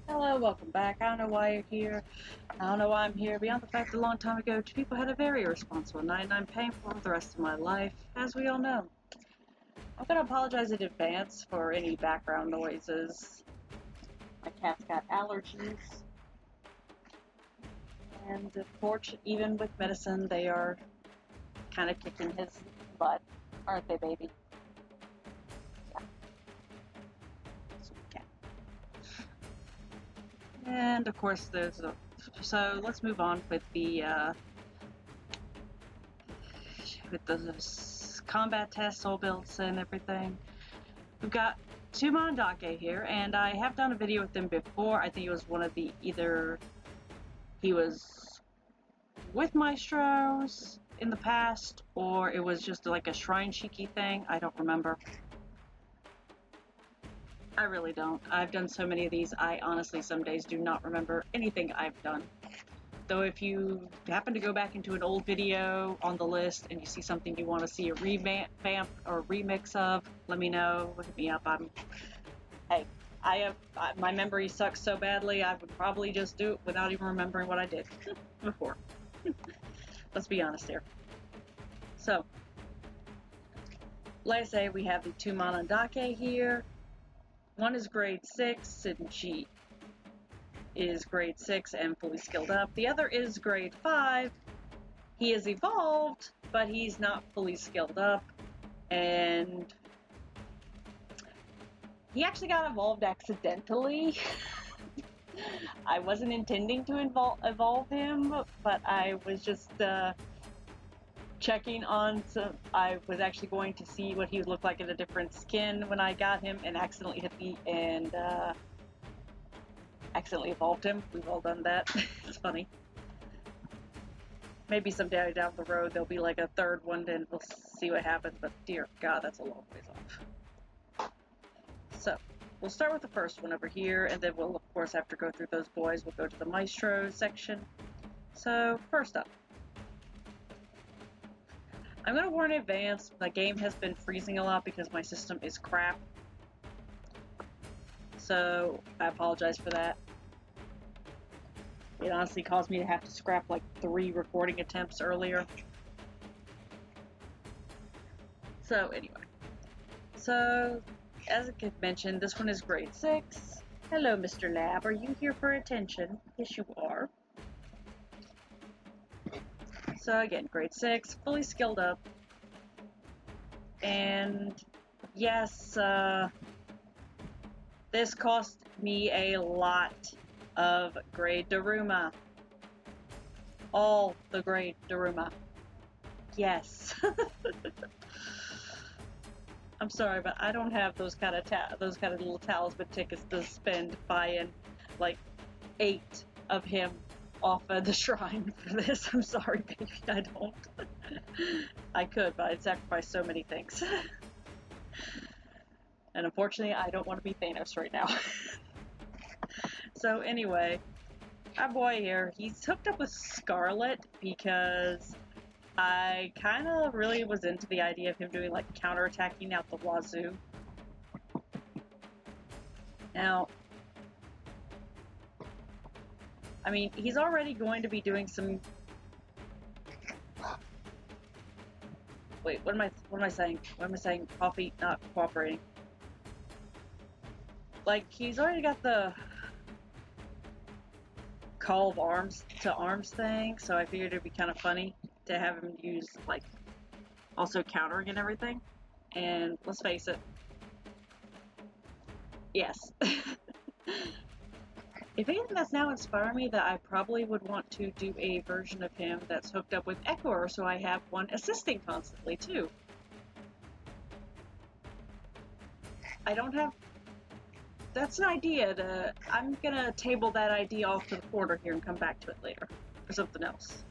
Hello, welcome back. I don't know why you're here. I don't know why I'm here. Beyond the fact that a long time ago, two people had a very irresponsible night, and I'm paying for the rest of my life, as we all know. I'm going to apologize in advance for any background noises. My cat's got allergies. And of course, even with medicine, they are kind of kicking his butt, aren't they, baby? Yeah. Sweet cat. And of course, so let's move on with the combat tests, soul builds, and everything. We've got two Mannedake here, and I have done a video with them before. I think it was one of the either he was with Maestros in the past, or it was just like a shrine shiki thing. I don't remember. I really don't. I've done so many of these, I honestly some days do not remember anything I've done. Though if you happen to go back into an old video on the list and you see something you want to see a revamp or remix of, let me know. Hit me up. Hey, my memory sucks so badly I would probably just do it without even remembering what I did before. Let's be honest here. So, like I say, we have the two Mannedake here. One is grade 6 and she is grade 6 and fully skilled up. The other is grade 5. He is evolved, but he's not fully skilled up. And he actually got evolved accidentally. I wasn't intending to evolve him, but I was just checking on I was actually going to see what he would look like in a different skin when I got him and accidentally hit me and accidentally evolved him. We've all done that. It's funny. Maybe someday down the road there'll be like a third one and we'll see what happens, but dear God, that's a long ways off. So, we'll start with the first one over here, and then we'll, of course, after go through those boys, we'll go to the Maestro section. So, first up. I'm going to warn in advance, the game has been freezing a lot because my system is crap. So, I apologize for that. It honestly caused me to have to scrap like 3 recording attempts earlier. So, anyway. So, as I mentioned, this one is grade 6. Hello, Mr. Lab. Are you here for attention? Yes, you are. So, again, grade 6, fully skilled up. And, yes, this cost me a lot of grade Daruma. All the grade Daruma. Yes. I'm sorry, but I don't have those kind of little talisman tickets to spend buying like 8 of him off of the shrine for this. I'm sorry, baby, I don't. I could, but I'd sacrifice so many things. And unfortunately, I don't want to be Thanos right now. So anyway, our boy here, he's hooked up with Scarlet because I kind of really was into the idea of him doing like counterattacking out the wazoo. Now, I mean, he's already going to be doing some. Wait, what am I saying? What am I saying? Coffee not cooperating. Like, he's already got the call of arms to arms thing, so I figured it'd be kind of funny to have him use, like, also countering and everything. And let's face it. Yes. If anything, that's now inspiring me that I probably would want to do a version of him that's hooked up with Echoer, so I have one assisting constantly, too. I don't have. That's an idea. I'm gonna table that idea off to the corner here and come back to it later for something else.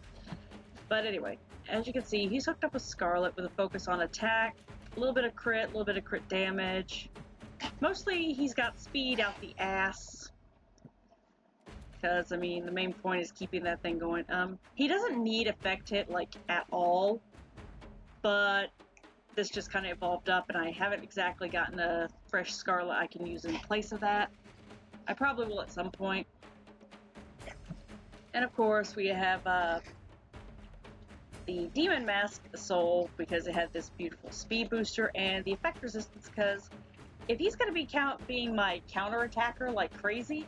But anyway, as you can see, he's hooked up with Scarlet with a focus on attack, a little bit of crit damage. Mostly he's got speed out the ass. Because, I mean, the main point is keeping that thing going. He doesn't need effect hit, like, at all. But this just kind of evolved up, and I haven't exactly gotten a fresh Scarlet I can use in place of that. I probably will at some point. And of course, we have the Demon Mask Soul, because it had this beautiful speed booster, and the effect resistance, because if he's going to be being my counter attacker like crazy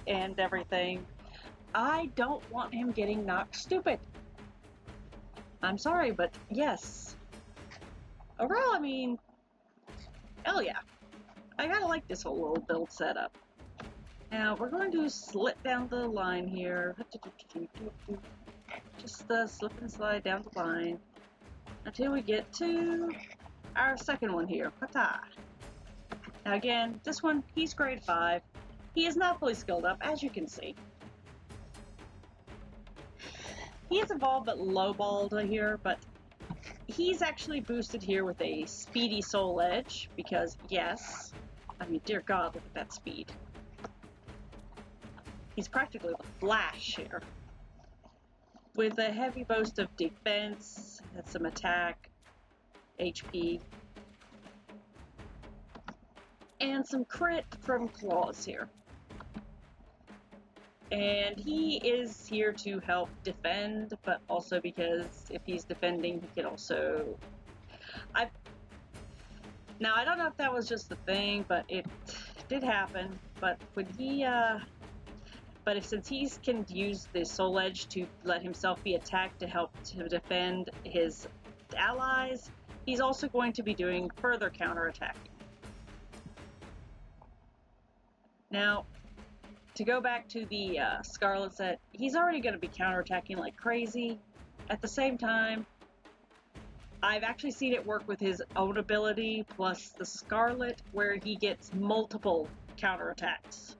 and everything, I don't want him getting knocked stupid. I'm sorry, but yes. Overall, I mean, hell yeah. I gotta like this whole little build setup. Now, we're going to slit down the line here. Just slip and slide down the line until we get to our second one here. Kata. Now again, this one, he's grade 5. He is not fully skilled up, as you can see. He is evolved but lowballed here, but he's actually boosted here with a speedy soul edge, because yes, I mean, dear God, look at that speed. He's practically the Flash here. With a heavy boost of defense, and some attack, HP, and some crit from claws here. And he is here to help defend, but also because if he's defending, he can also... Now, I don't know if that was just the thing, but it did happen. But when he, since he can use the Soul Edge to let himself be attacked to help to defend his allies, he's also going to be doing further counterattacking. Now, to go back to the Scarlet set, he's already going to be counterattacking like crazy. At the same time, I've actually seen it work with his own ability plus the Scarlet, where he gets multiple counterattacks.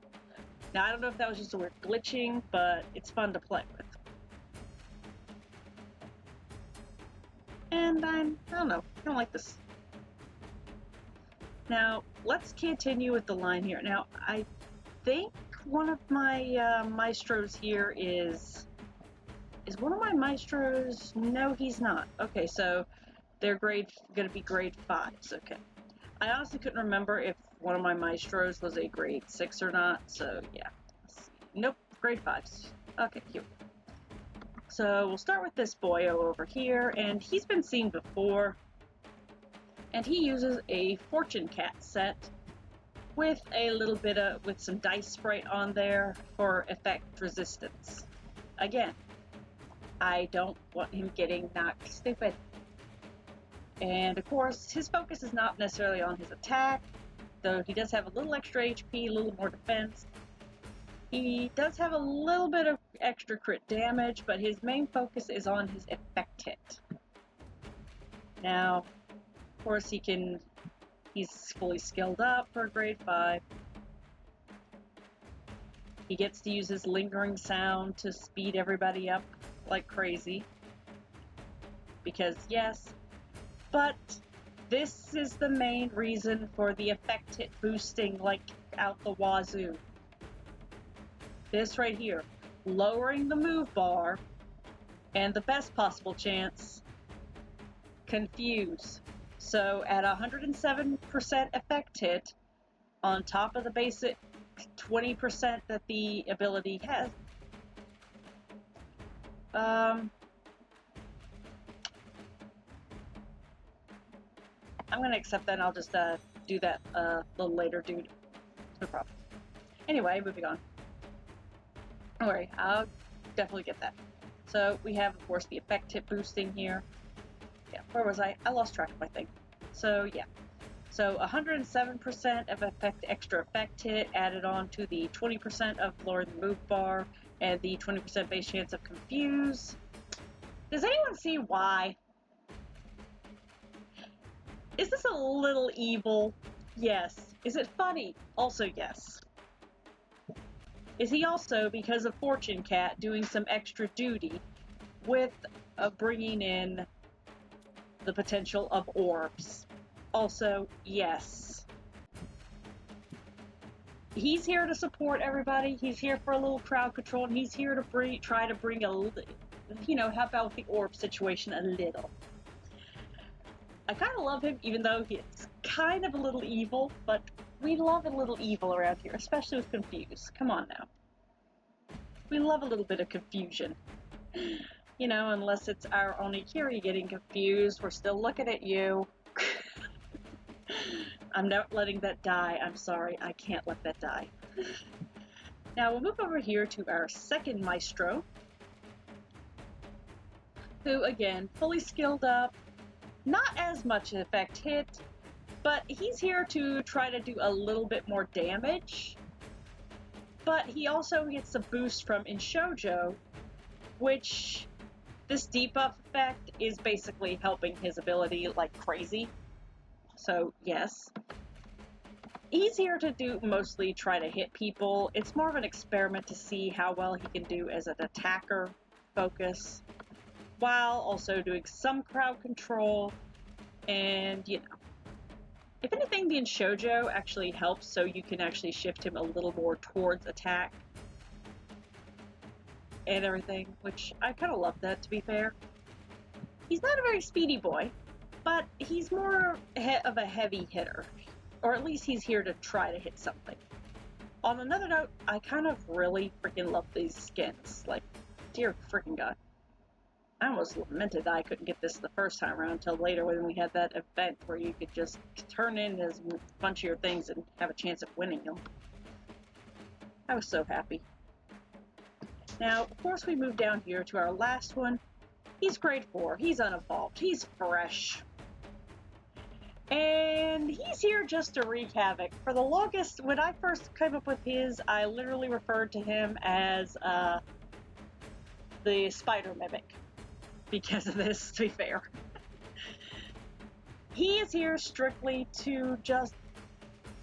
Now, I don't know if that was just a weird glitching, but it's fun to play with. And I don't know, I don't like this. Now, let's continue with the line here. Now, I think one of my Maestros here is one of my Maestros? No, he's not. Okay, so they're going to be grade 5s. Okay. I honestly couldn't remember if one of my Maestros was a grade 6 or not, so yeah. Nope, grade 5s. Okay, here we go. So we'll start with this boyo over here, and he's been seen before, and he uses a Fortune Cat set with a little bit of, with some dice sprite on there for effect resistance. Again, I don't want him getting knocked stupid. And of course, his focus is not necessarily on his attack, though he does have a little extra HP, a little more defense. He does have a little bit of extra crit damage, but his main focus is on his effect hit. Now, of course, he's fully skilled up for grade 5. He gets to use his lingering sound to speed everybody up like crazy. Because yes, but this is the main reason for the effect hit boosting like out the wazoo. This right here, lowering the move bar, and the best possible chance, confuse. So at 107% effect hit, on top of the basic 20% that the ability has, I'm going to accept that, and I'll just do that a little later, dude. No problem. Anyway, moving on. Don't worry, I'll definitely get that. So we have, of course, the effect hit boosting here. Yeah, where was I? I lost track of my thing. So, yeah. So 107% of extra effect hit added on to the 20% of lowering the move bar and the 20% base chance of confuse. Does anyone see why? Is this a little evil? Yes. Is it funny? Also yes. Is he also, because of Fortune Cat, doing some extra duty with bringing in the potential of orbs? Also, yes. He's here to support everybody. He's here for a little crowd control, and he's here to try to bring a, help out with the orb situation a little. I kind of love him, even though he's kind of a little evil, but We love a little evil around here, especially with Confuse. Come on now. We love a little bit of confusion. You know, unless it's our Onikiri getting confused, we're still looking at you. I'm not letting that die. I'm sorry, I can't let that die. Now we'll move over here to our second Maestro, who again, fully skilled up, not as much effect hit, but he's here to try to do a little bit more damage. But he also gets a boost from Onmyoji, which this debuff effect is basically helping his ability like crazy. So yes. He's here to do mostly try to hit people. It's more of an experiment to see how well he can do as an attacker focus, while also doing some crowd control, and you know. If anything, the Onmyoji actually helps so you can actually shift him a little more towards attack and everything, which I kind of love that, to be fair. He's not a very speedy boy, but he's more of a heavy hitter, or at least he's here to try to hit something. On another note, I kind of really freaking love these skins. Like, dear freaking God. I almost lamented that I couldn't get this the first time around until later when we had that event where you could just turn in as a bunch of your things and have a chance of winning them. I was so happy. Now, of course, we move down here to our last one. He's grade 4. He's unevolved. He's fresh. And he's here just to wreak havoc. For the longest, when I first came up with his, I literally referred to him as the spider mimic. Because of this, to be fair. He is here strictly to just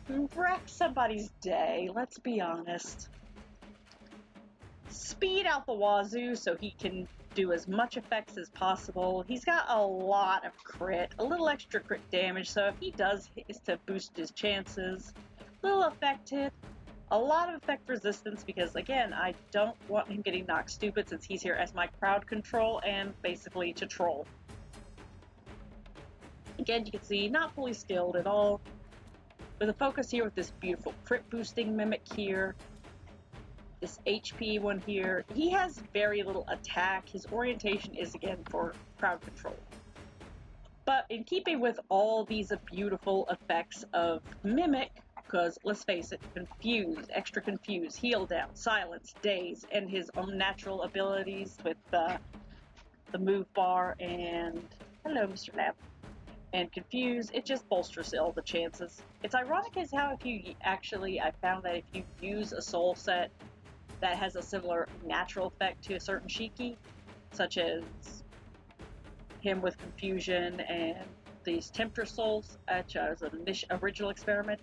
wreck somebody's day, let's be honest. Speed out the wazoo so he can do as much effects as possible. He's got a lot of crit, a little extra crit damage, so if he does hit, it's to boost his chances. Little effect hit, a lot of effect resistance because, again, I don't want him getting knocked stupid since he's here as my crowd control and basically to troll. Again, you can see, not fully skilled at all. With a focus here with this beautiful crit boosting mimic here. This HP one here. He has very little attack. His orientation is, again, for crowd control. But in keeping with all these beautiful effects of mimic, because, let's face it, confuse, heal down, silence, daze, and his own natural abilities with the move bar and, hello, Mr. Lab, and confuse, it just bolsters all the chances. It's ironic as how I found that if you use a soul set that has a similar natural effect to a certain Shiki, such as him with confusion and these Tempter Souls, which is an original experiment,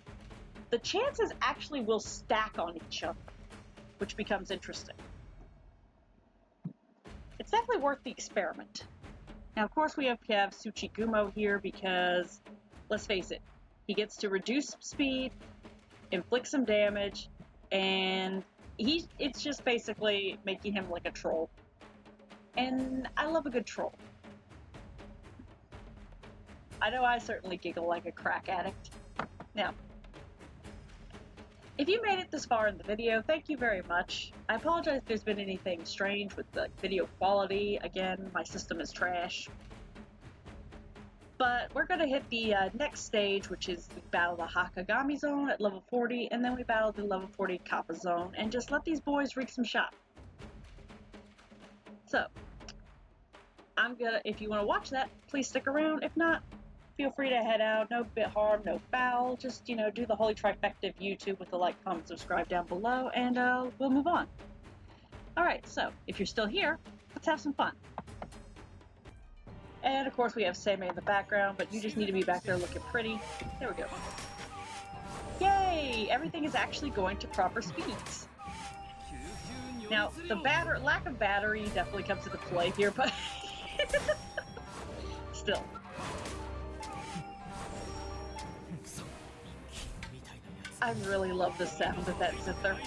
the chances actually will stack on each other, which becomes interesting. It's definitely worth the experiment. Now, of course, we have Tsuchigumo here because, let's face it, he gets to reduce speed, inflict some damage, and it's just basically making him like a troll. And I love a good troll. I know I certainly giggle like a crack addict. Now, if you made it this far in the video, thank you very much. I apologize if there's been anything strange with the video quality. Again, my system is trash. But we're going to hit the next stage, which is we battle the Hahakagami zone at level 40, and then we battle the level 40 Kappa zone, and just let these boys wreak some shop. So, if you want to watch that, please stick around. If not, feel free to head out. No bit harm, no foul. Just, do the holy trifecta of YouTube with the like, comment, subscribe down below, and we'll move on. Alright, so, if you're still here, let's have some fun. And, of course, we have Seimei in the background, but you just need to be back there looking pretty. There we go. Yay! Everything is actually going to proper speeds. Now, the lack of battery definitely comes into play here, but still. I really love the sound of that zither.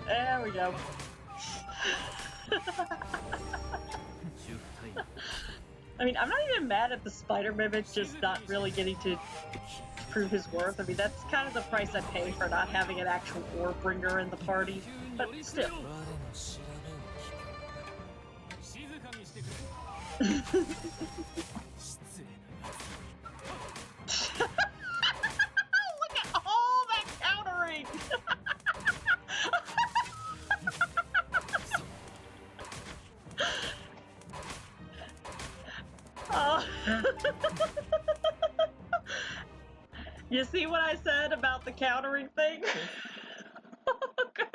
There we go. I mean, I'm not even mad at the spider mimic just not really getting to prove his worth. I mean, that's kind of the price I pay for not having an actual warbringer in the party, but still. Look at all that countering! Oh. You see what I said about the countering thing? Oh, God.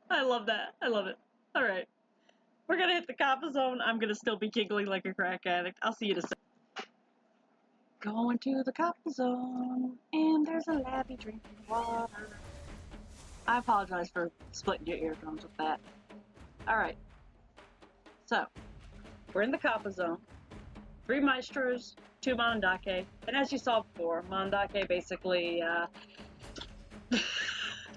I love that. I love it. All right. We're going to hit the Kappa zone. I'm going to still be giggling like a crack addict. I'll see you in a second. Going to the Kappa zone, and there's a labbie drinking water. I apologize for splitting your eardrums with that. All right. So, we're in the Kappa zone. 3 Maestros, 2 Mannedake, and as you saw before, Mannedake basically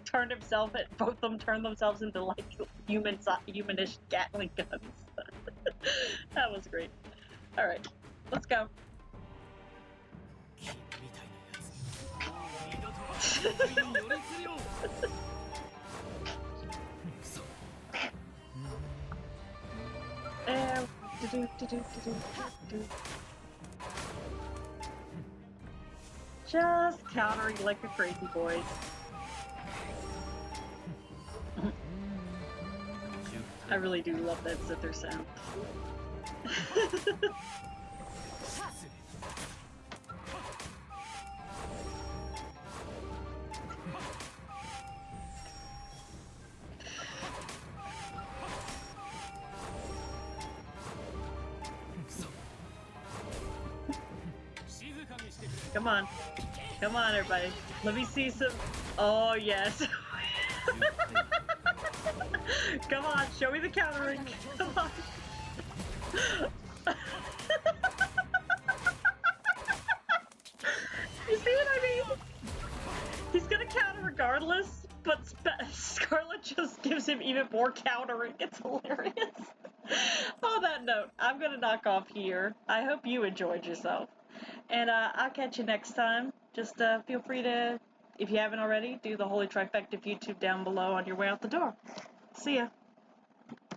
turned himself, both of them turned themselves into like humanish Gatling guns. That was great. Alright, let's go. Just countering like a crazy boy. I really do love that zither sound. Come on. Come on, everybody. Let me see some... Oh, yes. Come on, show me the countering. Come on. You see what I mean? He's gonna counter regardless, but Scarlet just gives him even more countering. It's hilarious. On that note, I'm gonna knock off here. I hope you enjoyed yourself. And I'll catch you next time. Just feel free to, if you haven't already, do the Holy Trifecta of YouTube down below on your way out the door. See ya.